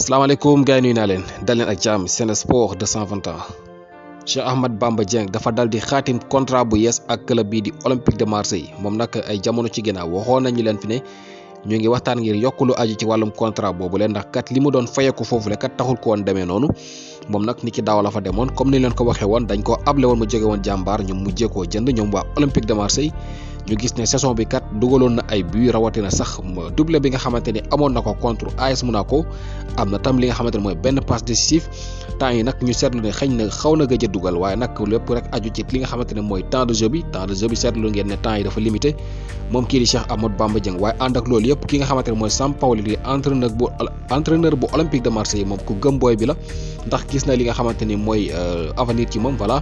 salaamaaleykum gars yi nuyu naa leen dal leen ak jàmm Sen Sport 221 Cheikh Ahmadou Bamba Dieng dafa dal di xaatim contrat bu yees ak club bii di Olympique de Marseille moom nag ay jamono ci ginnaaw waxoon nañu leen fi ne ñu ngi waxtaan ngir yokk lu aju ci wàllum contrat boobu leen ndax kat li mu doon fayeku foofu le kat taxul ko woon demee noonu moom nag ni ki daaw la fa demoon comme ni leen ko waxee woon dañ koo able woon mu jóge woon jàmbaar ñu mujjee koo jënd ñoom waa Olympique de Marseille ñu gis ne saison bi kat dugaloon na ay but rawatina sax doublé bi nga xamante ni amoon na ko contre AS Monaco am na tam li nga xamante ne mooy benn passe décisif temps yi nag ñu seetlu ne xëñ na xaw na gëj a dugal waaye nag lépp rek aju ci li nga xamante ne mooy temps de jeu bi seetlu ngeen ne temps yi dafa limité moom kii di Cheikh Ahmadou Bamba Dieng waaye ànd ak loolu yëpp ki nga xamante ne mooy Sampaoli di entraîneur bu Olympique de Marseille moom ku gëm booy bi la ndax gis na li nga xamante ni mooy avenir ci moom voilà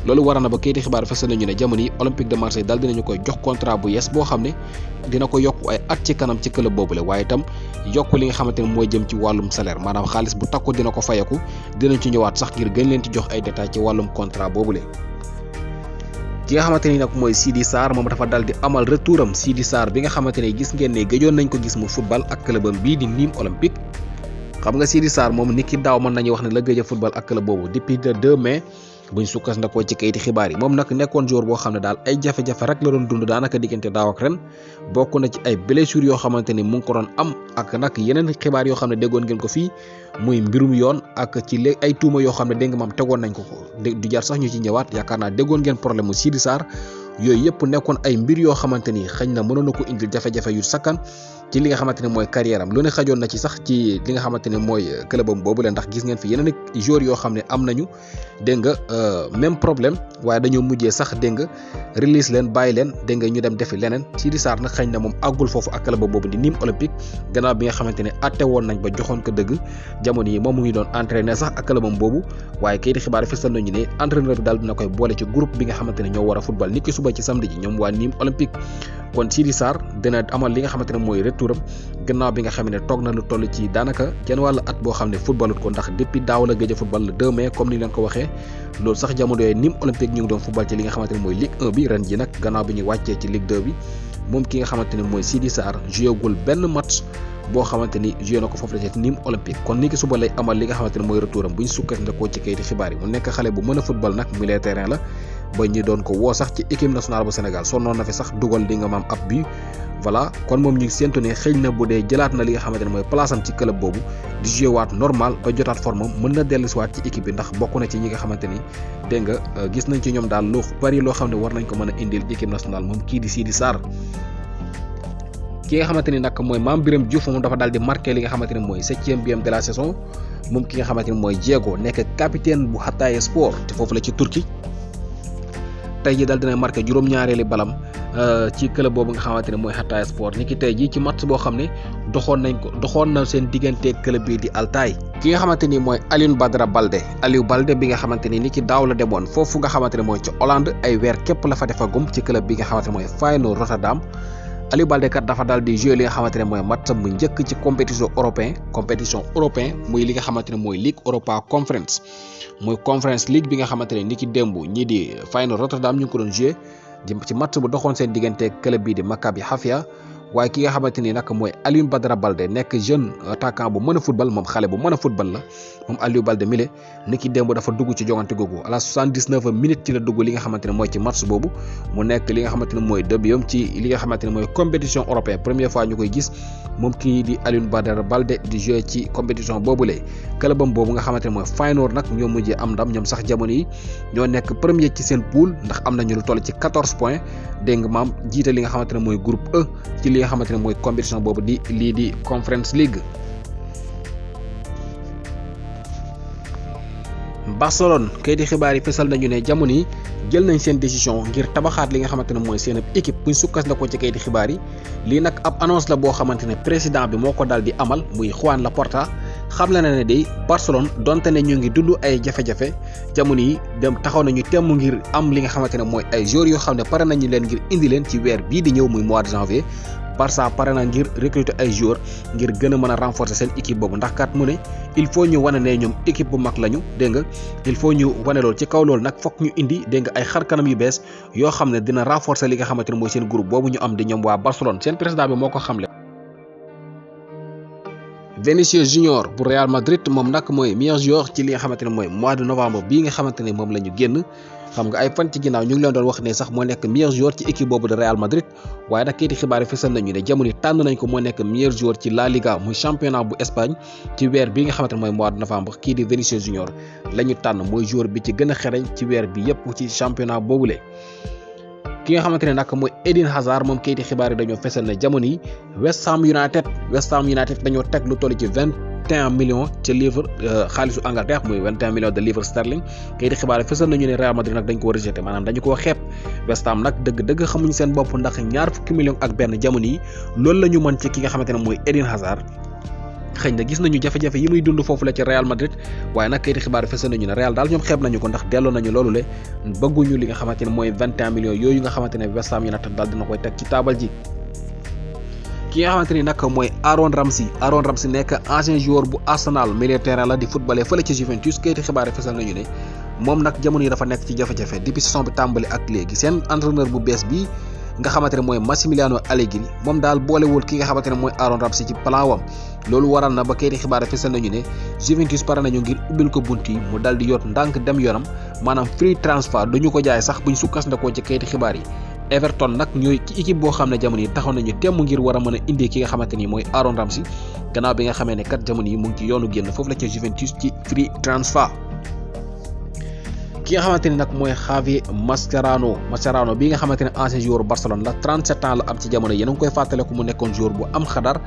loolu waral na ba kayiti xibaar fësal nañu ne jamono yi Olympique de Marseille daal dinañu koy jox contrat bu yees boo xam ne dina ko yokk ay at ci kanam ci club boobule waaye itam yokk li nga xamante ne mooy jëm ci wàllum salaire maanaam xaalis bu takku dina ko fayeku dinañ ci ñëwaat sax ngir gën leen ci jox ay détails ci wàllum contrat boobule. ki nga xamante ni nag mooy Sidi Sarr moom dafa dal di amal retouram Sidi Sarr bi nga xamante ne gis ngeen ne gëjoon nañ ko gis mu football ak clubam bii di Nîmes Olympique xam nga Sidi Sarr moom niki daaw mën nañu wax ne la gëj a football ak club boobu depuis le 2 mai buñ sukkandikoo ci kayiti xibaar yi moom nag nekkoon joueur boo xam ne daal ay jafe-jafe rek la doon dund daanaka diggante daaw ak ren bokk na ci ay blessures yoo xamante ni mu ngi ko doon am ak nag yeneen xibaar yoo xam ne déggoon ngeen ko fii muy mbirum yoon ak ci léegi ay tuuma yoo xam ne dégg nga maam tegoon nañ ko du jar sax ñu ci ñëwaat yaakaar naa déggoon ngeen problème mu Sidi Sarr yooyu yëpp nekkoon ay mbir yoo xamante ni xëñ na mënoon na ko indil jafe-jafe yu sakkan ci li nga xamante ne mooy carrière am lu ne xajoon na ci sax ci li nga xamante ne mooy clubam boobu la ndax gis ngeen fi yeneen joueurs yoo xam ne am nañu dégg nga même problème waaye dañoo mujjee sax dégg nga release leen bàyyi leen dégg nga ñu dem defi leneen Sidi Sarr nag xëñ na moom àggul foofu ak clubam boobu di Nîmes Olympique gannaaw bi nga xamante ne atte woon nañ ba joxoon ko dëgg jamono yi moom mu ngi doon entraîné sax ak clubam boobu waaye kayiti xibaar fësal nañu ne entraîneur bi daal dina koy boole ci groupe bi nga xamante ne ñoo war a football niki suba ci samedi ji ñoom waa Nîmes Olympique kon Sidi Sarr dina amal li nga xamante ne mooy retouram gannaaw bi nga xam ne toog na lu toll ci daanaka kenn wàllu at boo xam ne footballut ko ndax depuis daaw la gëj a football le 2 mai comme ni leen ko waxee loolu sax jamono yooyu Nîmes Olympique ñu ngi doon football ci li nga xamante ne mooy Ligue 1 bi ren ji nag gannaaw bi ñu wàccee ci Ligue 2 bi moom ki nga xamante ne mooy Sidi Sarr joué gul benn match boo xamante ni joué na ko foofu la ci Nîmes Olympique kon ni ki suba lay amal li nga xamante ne mooy retouram bu ñu sukkandikoo ci kayiti xibaar yi mu nekk xale bu mën a football nag milieu terrain la ba ñu doon ko woo sax ci équipe nationale bu Sénégal sonnoon na fi sax dugal li nga maam ab bi voilà kon moom ñu ngi séntu ne xëy na bu dee jëlaat na li nga xamante ne mooy place am ci club boobu di joué waat normal ba jotaat forme mën na dellusiwaat ci équipe bi ndax bokk na ci ñi nga xamante ni dégg nga gis nañ ci ñoom daal lu bari loo xam ne war nañ ko mën a indil équipe nationale moom kii di Sidi Sarr. ki nga xamante ni nag mooy Mame Birame Diouf moom dafa daal di marqué li nga xamante ne mooy 7e but de la saison moom ki nga xamante ni mooy Diego nekk capitaine bu Hatay Sport te foofu la ci Turquie tey jii daal dina marqué juróom-ñaareeli balam ci club boobu nga xamante ne mooy Hatay Sport ni ki tey jii ci match boo xam ne doxoon na seen diggante club bii di Altay ki nga xamante ni mooy Aliou Balde bi nga xamante ni ki daaw la demoon foofu nga xamante ne mooy ci Hollande ay weer képp la fa defagum ci club bi nga xamante ne mooy Feyenoord Rotterdam Aliou Balde kat dafa daal di joué li nga xamante ne mooy match bu njëkk ci compétition européen muy li nga xamante ne mooy Ligue Europa Conference muy Conference League bi nga xamante ne ni ki démb ñii di Feyenoord Rotterdam ñu ngi ko doon joué ci match bu doxoon seen diggante club bii di Maccabi Haifa waaye ki nga xamante ni nag mooy Aliou Balde nekk jeune attaquant bu mën a football moom xale bu mën a football la moom Aliou Balde mile ni ki démb dafa dugg ci jogante googu à la 79e minute ci la dugg li nga xamante ne mooy ci match boobu mu nekk li nga xamante ne mooy début ci li nga xamante ne mooy compétition européenne première fois ñu koy gis moom kii di Aliou Balde di jouer ci compétition boobule clubam boobu nga xamante ne mooy Feyenoord nag ñoo mujjee am ndam ñoom sax jamono yi ñoo nekk premier ci seen poule ndax am nañu lu toll ci 14 points dégg nga maam jiite li nga xamante ne mooy groupe E ci li nga xamante ne mooy compétition boobu di lii di Conference League. Barcelone kayiti xibaar yi fesal nañu ne jamono yi jël nañ seen décision ngir tabaxaat li nga xamante ne mooy seen équipe buñ sukkandikoo ci kayiti xibaar yi lii nag ab annonce la boo xamante ne président bi moo ko daal di amal muy Joan Laporta xam la ne day Barcelone donte ne ñu ngi dund ay jafe-jafe jamono yi dem taxaw nañu temm ngir am li nga xamante ne mooy ay joueurs yoo xam ne pare nañu leen ngir indi leen ci weer bii di ñëw muy mois de janvier Barça pare na ngir recruter ay joueurs ngir gën a mën a renforcer seen équipe boobu ndax kat mu ne il faut ñu wane ne ñoom équipe bu mag lañu dégg nga il faut ñu wane loolu ci kaw loolu nag fokk ñu indi dégg nga ay xar kanam yu bees yoo xam ne dina renforcer li nga xamante ne mooy seen groupe boobu ñu am di ñoom waa Barcelone seen président bi moo ko xamle. Vinicius Junior bu Real Madrid moom nag mooy meilleur joueur ci li nga xamante ne mooy mois de novembre bii nga xamante ne moom la ñu génn. xam nga ay fan ci ginnaaw ñu ngi leen doon wax ne sax moo nekk meilleur joueur ci équipe boobu de Real Madrid waaye nag kayiti xibaar yi fësal nañu ne jamono tànn nañ ko moo nekk meilleur joueur ci La Liga muy championnat bu Espagne ci weer bi nga xamante ne mooy mois de novembre kii di Vinicius Junior la ñu tànn mooy joueur bi ci gën a xereñ ci weer bi yépp ci championnat boobule. ki nga xamante ne nag mooy Eden Hazard moom kayiti xibaar yi dañoo fësal ne jamono yi West Ham United dañoo teg lu toll ci 21 millions ci livre xaalisu Angleterre muy 21 millions de livres sterling kayiti xibaar yi fësal nañu ne Real Madrid nag dañ ko rejeté maanaam dañu koo xeeb West Ham nag dëgg xamuñu seen bopp ndax ñaar fukki millions ak benn jamono yi loolu la ñu mën ci ki nga xamante ne mooy Eden Hazard xëy na gis nañu jafe-jafe yi muy dund foofu la ci Real Madrid waaye nag kayiti xibaar yi fësal nañu ne Real daal ñoom xeeb nañu ko ndax delloo nañu loolu le bëgguñu li nga xamante ne mooy 21 millions yooyu nga xamante ne West Ham United daal dina koy teg ci taabal ji. ki nga xamante ni nag mooy Aaron Ramsey nekk ancien joueur bu Arsenal milieu terrain la di footballeur fële ci Juventus kayiti xibaar yi fësal nañu ne moom nag jamono yi dafa nekk ci jafe-jafe depuis saison bi tàmbali ak léegi seen entraîneur bu bees bi nga xamante ne mooy Massimiliano Allegri moom daal boolewul ki nga xamante ne mooy Aaron Ramsey ci plan wam loolu waral na ba kayiti xibaar yi fësal nañu ne Juventus pare nañu ngir ubbil ko bunt yi mu dal di yot ndànk dem yoonam maanaam free transfer duñu ko jaay sax buñ sukkandikoo ci kayiti xibaar yi. Everton nag ñooy ci équipe boo xam ne jamono yi taxaw nañu temm ngir war a mën a indi ki nga xamante ni mooy Aaron Ramsey gannaaw bi nga xamee ne kat jamono yi mu ngi ci yoonu génn foofu la ca Juventus ci free transfer. ki nga xamante ni nag mooy Javi Mascherano bi nga xamante ne ancien joueur Barcelone la 37 ans la am ci jamono yéen a ngi koy fàttaleku mu nekkoon joueur bu am xadar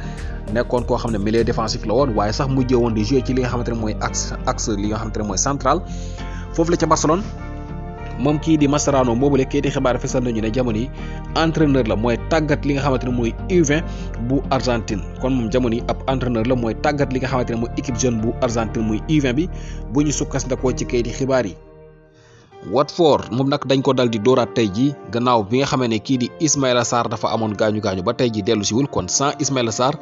nekkoon koo xam ne milieu défensif la woon waaye sax mujjee woon di jouer ci li nga xamante ne mooy axe li nga xamante ne mooy central foofu la ca Barcelone. moom kii di Mascherano boobule kayiti xibaar fësal nañu ne jamono yi entraîneur la mooy tàggat li nga xamante ne mooy U20 bu Argentine kon moom jamono yi ab entraîneur la mooy tàggat li nga xamante ne mooy équipe jeune bu Argentine muy U20 bi bu ñu sukkandikoo ci kayiti xibaar yi. Watford moom nag dañ ko dal di dooraat tey jii gannaaw bi nga xamee ne kii di Ismaïla Sarr dafa amoon gaañu ba tey jii dellu siwul kon sans Ismaïla Sarr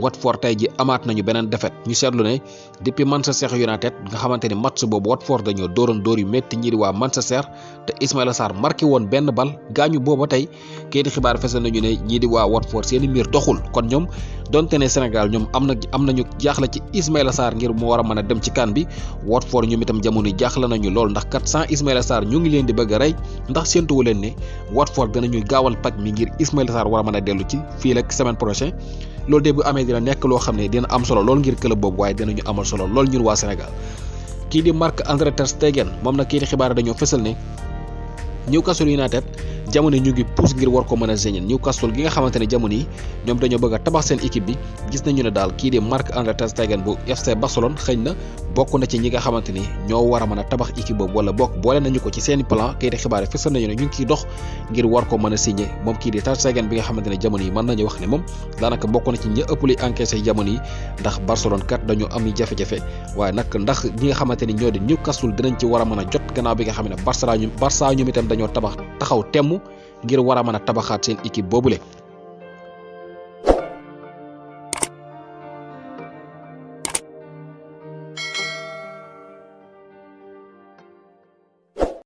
Watford tey ji amaat nañu beneen défaite ñu seetlu ne depuis Manchester United nga xamante ni match boobu Watford dañoo dóoroon dóor yu métti ñi di waa Manchester te Ismaïla Sarr marqué woon benn bal gaañu booba tey kayiti xibaar fesal nañu ne ñii di waa Watford seeni mbir doxul kon ñoom donte ne Sénégal ñoom am nañu jaaxle ci Ismaïla Sarr ngir mu war a mën a dem ci CAN bi Watford ñoom itam jamono jaaxle nañu lool ndax kat sans Ismaïla Sarr ñu ngi leen di bëgg a rey ndax séentuwu leen ne Watford danañuy gaawal paj mi ngir Ismaïla Sarr war a mën a dellu ci fii la semaine prochaine loolu de bu amee dina nekk loo xam ne dina am solo lool ngir club boobu waaye dinañu amal solo lool ñun waa Sénégal kii di Marc-André ter Stegen moom nag kii di xibaar dañoo fësal ne Newcastle United jamono ñu ngi pousse ngir war ko mën a gagner Newcastle gi nga xamante ne jamono yi ñoom dañoo bëgg a tabax seen équipe bi gis nañu ne daal kii di Marc-André ter Stegen bu FC Barcelone xëy na bokk na ci ñi nga xamante ni ñoo war a mën a tabax équipe boobu wala bokk boole nañu ko ci seeni plan kii di xibaar yi fësal nañu ne ñu ngi ciy dox ngir war ko mën a signer moom kii di ter Stegen bi nga xamante ne jamono yi mën nañu wax ne moom daanaka bokk na ci ñi ëpp li encaissé jamono yi ndax Barcelone kat dañoo am jafe-jafe waaye nag ndax ñi nga xamante ni ñoo di Newcastle dinañ ci war a mën a jot gannaaw bi nga xam ne Barça ñoom itam dañoo taxaw temm ngir war a mën a tabaxaat seen équipe boobule